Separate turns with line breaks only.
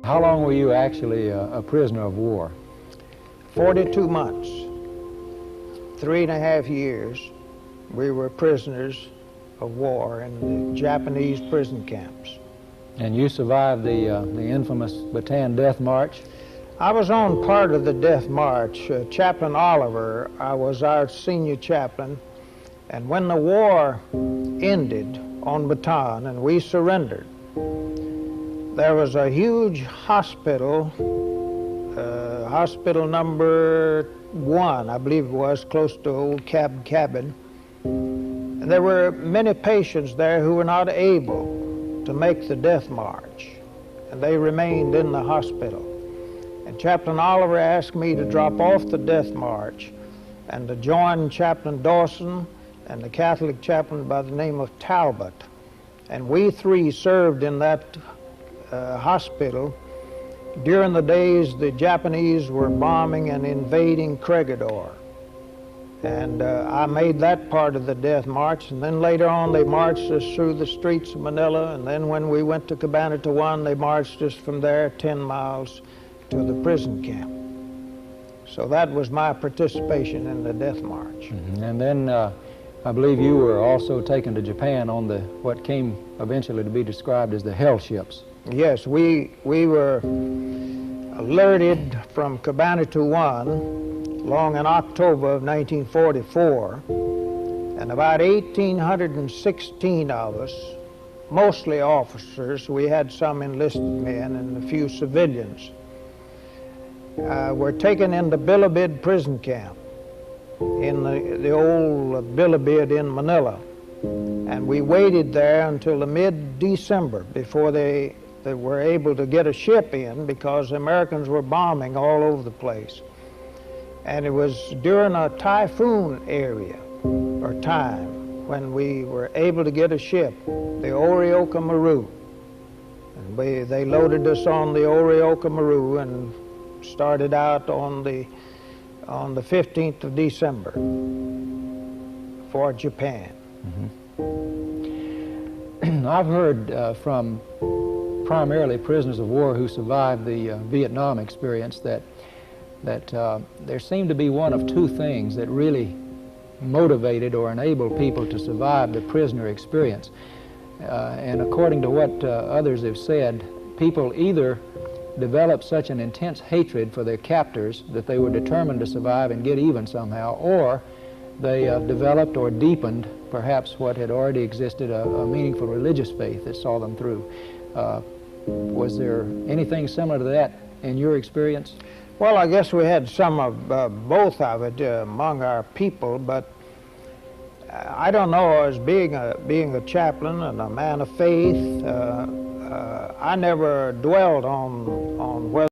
How long were you actually a prisoner of war?
42 months, 3.5 years. We were prisoners of war in the Japanese prison camps.
And you survived the infamous Bataan Death March?
I was on part of the Death March. Chaplain Oliver, I was our senior chaplain, and when the war ended on Bataan and we surrendered, there was a huge hospital, hospital number 1, I believe it was, close to Old Cabin. And there were many patients there who were not able to make the Death March, and they remained in the hospital. And Chaplain Oliver asked me to drop off the Death March and to join Chaplain Dawson and the Catholic chaplain by the name of Talbot. And we three served in that hospital during the days the Japanese were bombing and invading Corregidor. And I made that part of the Death March, and then later on they marched us through the streets of Manila, and then when we went to Cabanatuan, they marched us from there 10 miles to the prison camp. So that was my participation in the Death March.
Mm-hmm. And then I believe you were also taken to Japan on the what came eventually to be described as the hell ships.
Yes, we were alerted from Cabanatuan along in October of 1944, and about 1,816 of us, mostly officers, we had some enlisted men and a few civilians, were taken into Bilibid prison camp in the old Bilibid in Manila. And we waited there until the mid-December before they were able to get a ship in, because the Americans were bombing all over the place. And it was during a typhoon area or time when we were able to get a ship, the Orioka Maru. And they loaded us on the Orioka Maru and started out on the 15th of December for Japan.
Mm-hmm. I've heard from primarily prisoners of war who survived the Vietnam experience that there seemed to be one of two things that really motivated or enabled people to survive the prisoner experience. And according to what others have said, people either developed such an intense hatred for their captors that they were determined to survive and get even somehow, or they developed or deepened perhaps what had already existed, a meaningful religious faith that saw them through. Was there anything similar to that in your experience?
Well, I guess we had some of both of it among our people, but I don't know, as being a chaplain and a man of faith, I never dwelled on whether